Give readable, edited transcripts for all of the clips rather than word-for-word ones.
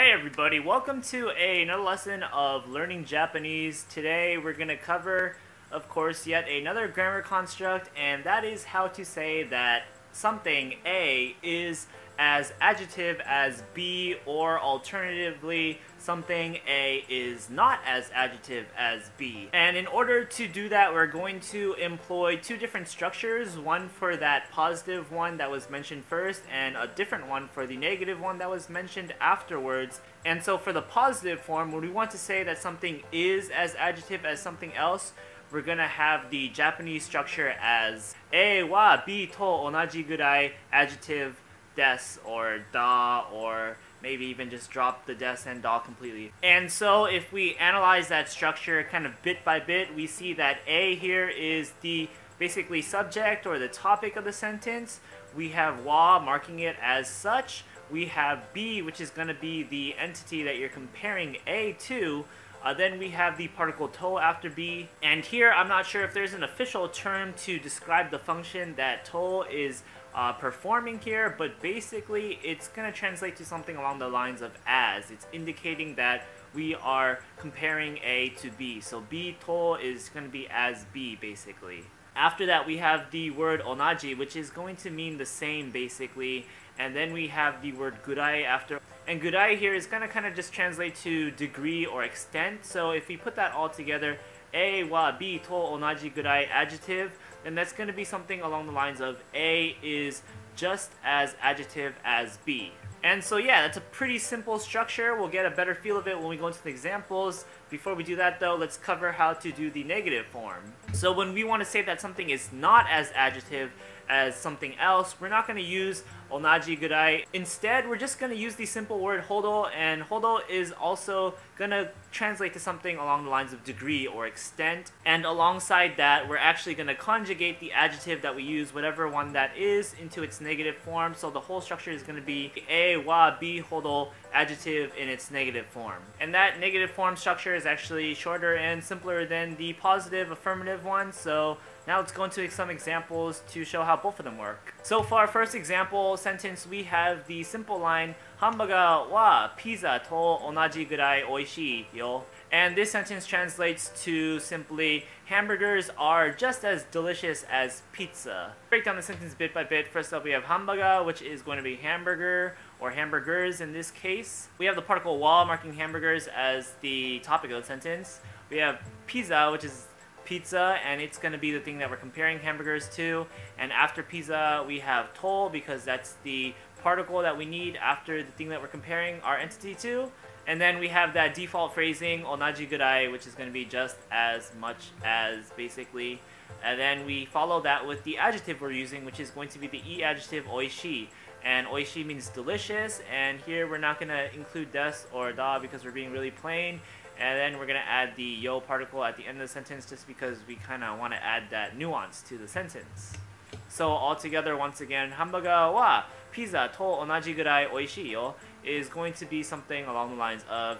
Hey everybody, welcome to another lesson of learning Japanese. Today we're going to cover, of course, yet another grammar construct, and that is how to say that something A is as adjective as B, or alternatively, something A is not as adjective as B. And in order to do that, we're going to employ two different structures, one for that positive one that was mentioned first, and a different one for the negative one that was mentioned afterwards. And so for the positive form, when we want to say that something is as adjective as something else, we're gonna have the Japanese structure as A wa B to onaji gurai adjective des or da, or maybe even just drop the des and da completely. And so if we analyze that structure kind of bit by bit, we see that A here is the basically subject or the topic of the sentence. We have wa marking it as such. We have B, which is going to be the entity that you're comparing A to. Then we have the particle to after B. And here, I'm not sure if there's an official term to describe the function that to is performing here, but basically it's going to translate to something along the lines of as. It's indicating that we are comparing A to B. So B to is going to be as B, basically. After that, we have the word onaji, which is going to mean the same, basically. And then we have the word gurai after. And gurai here is going to kind of just translate to degree or extent. So if we put that all together, A wa B to onaji gurai adjective, then that's going to be something along the lines of A is just as adjective as B. And so yeah, that's a pretty simple structure. We'll get a better feel of it when we go into the examples. Before we do that though, let's cover how to do the negative form. So when we want to say that something is not as adjective as something else, we're not going to use onaji gurai. Instead, we're just going to use the simple word hodo, and hodo is also going to translate to something along the lines of degree or extent. And alongside that, we're actually going to conjugate the adjective that we use, whatever one that is, into its negative form. So the whole structure is going to be A wa B hodo adjective in its negative form. And that negative form structure is actually shorter and simpler than the positive affirmative one. So now let's go into some examples to show how both of them work. So for our first example sentence, we have the simple line, Hamburger wa pizza to onaji gurai oishii yo. And this sentence translates to simply, hamburgers are just as delicious as pizza. Break down the sentence bit by bit. First up, we have hamburger, which is going to be hamburger, or hamburgers in this case. We have the particle wa marking hamburgers as the topic of the sentence. We have pizza, which is pizza, and it's going to be the thing that we're comparing hamburgers to. And after pizza, we have to, because that's the particle that we need after the thing that we're comparing our entity to. And then we have that default phrasing, onaji gurai, which is going to be just as much as, basically. And then we follow that with the adjective we're using, which is going to be the E adjective, oishii. And oishii means delicious, and here we're not going to include des or da because we're being really plain. And then we're going to add the yo particle at the end of the sentence just because we kind of want to add that nuance to the sentence. So altogether, once again, Hamburger wa pizza to onaji gurai oishii yo is going to be something along the lines of,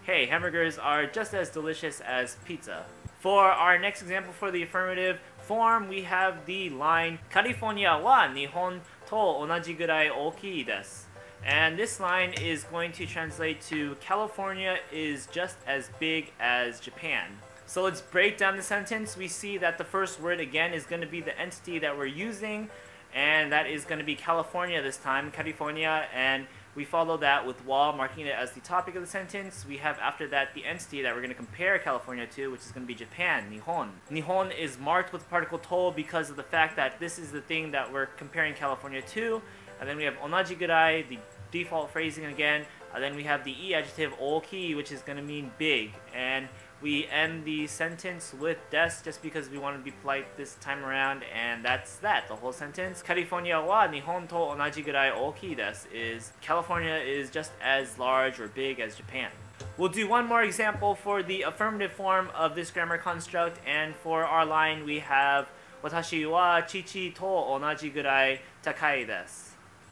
hey, hamburgers are just as delicious as pizza. For our next example for the affirmative form, we have the line, California wa nihon to onaji gurai ookii desu. And this line is going to translate to, California is just as big as Japan. So let's break down the sentence. We see that the first word again is going to be the entity that we're using, and that is going to be California this time, California, and we follow that with wa marking it as the topic of the sentence. We have after that the entity that we're going to compare California to, which is going to be Japan, nihon. Nihon is marked with the particle to because of the fact that this is the thing that we're comparing California to. And then we have onaji gurai, the default phrasing again. And then we have the E adjective, ookii, which is going to mean big. And we end the sentence with des just because we want to be polite this time around, and that's that, the whole sentence. California wa nihon to onaji gurai ookii desu is, California is just as large or big as Japan. We'll do one more example for the affirmative form of this grammar construct, and for our line we have Watashi wa chichi to onaji gurai takai desu.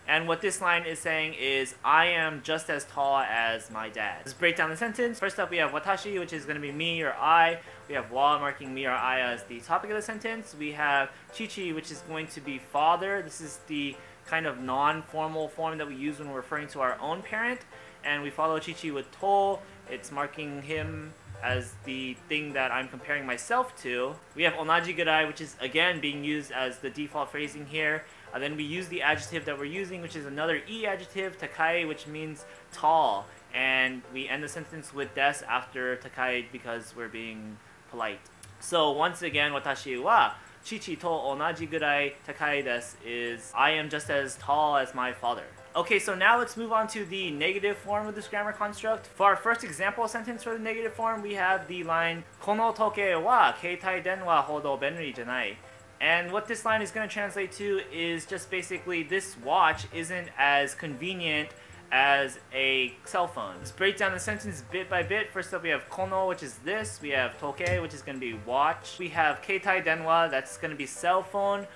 And what this line is saying is, I am just as tall as my dad. Let's break down the sentence. First up, we have watashi, which is going to be me or I. We have wa marking me or I as the topic of the sentence. We have chichi, which is going to be father. This is the kind of non-formal form that we use when we're referring to our own parent. and we follow chichi with to. It's marking him as the thing that I'm comparing myself to. We have onaji gurai, which is again being used as the default phrasing here. Then we use the adjective that we're using, which is another e adjective, takai, which means tall. And we end the sentence with desu after takai because we're being polite. So once again, watashi wa chichi to onaji gurai takai desu is I am just as tall as my father. Okay, so now let's move on to the negative form of this grammar construct. For our first example sentence for the negative form, we have the line kono tokei wa keitai denwa hodo benri jyanai. And what this line is going to translate to is just basically this watch isn't as convenient as a cell phone. Let's break down the sentence bit by bit. First up, we have kono, which is this. We have tokei, which is going to be watch. We have keitai denwa, that's going to be cell phone.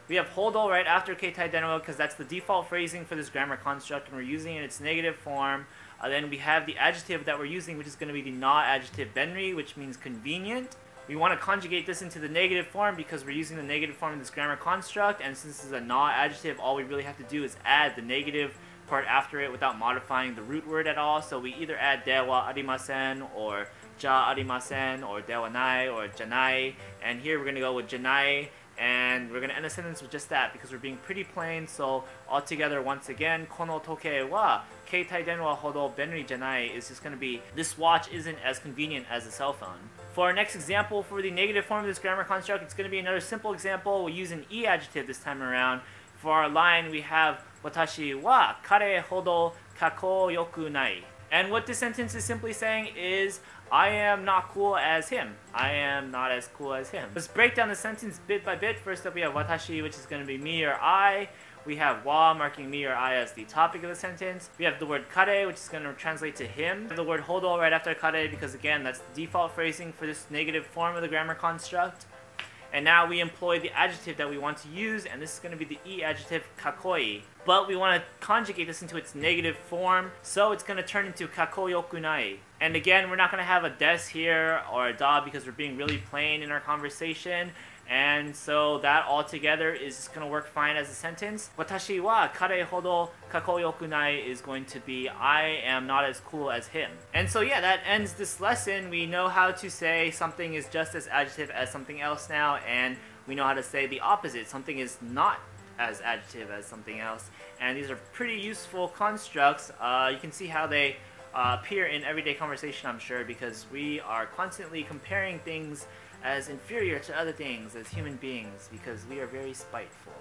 We have hodo right after keitai denwa because that's the default phrasing for this grammar construct and we're using it in its negative form. Then we have the adjective that we're using, which is going to be the na adjective benri, which means convenient. We want to conjugate this into the negative form because we're using the negative form in this grammar construct, and since this is a na adjective, all we really have to do is add the negative part after it without modifying the root word at all. So we either add dewa arimasen or ja arimasen or dewanai or janai, and here we're going to go with janai. And we're going to end the sentence with just that because we're being pretty plain. So altogether, once again, kono tokei wa keitai denwa hodo benri jyanai is just going to be this watch isn't as convenient as a cell phone. For our next example for the negative form of this grammar construct, it's going to be another simple example. We'll use an e adjective this time around. For our line, we have watashi wa kare hodo kakkoyokunai. And what this sentence is simply saying is, I am not cool as him. I am not as cool as him. Let's break down the sentence bit by bit. First up, we have watashi, which is going to be me or I. We have wa, marking me or I as the topic of the sentence. We have the word kare, which is going to translate to him. We have the word hodo right after kare because, again, that's the default phrasing for this negative form of the grammar construct. And now we employ the adjective that we want to use, and this is going to be the e adjective kakkoi. But we want to conjugate this into its negative form, so it's going to turn into kakkoyokunai. And again, we're not going to have a des here or a da because we're being really plain in our conversation. And so that altogether is just going to work fine as a sentence. Watashi wa kare hodo kakkoyokunai is going to be I am not as cool as him. And so yeah, that ends this lesson. We know how to say something is just as adjective as something else now, and we know how to say the opposite. Something is not as adjective as something else. And these are pretty useful constructs. You can see how they appear in everyday conversation, I'm sure, because we are constantly comparing things as inferior to other things as human beings because we are very spiteful.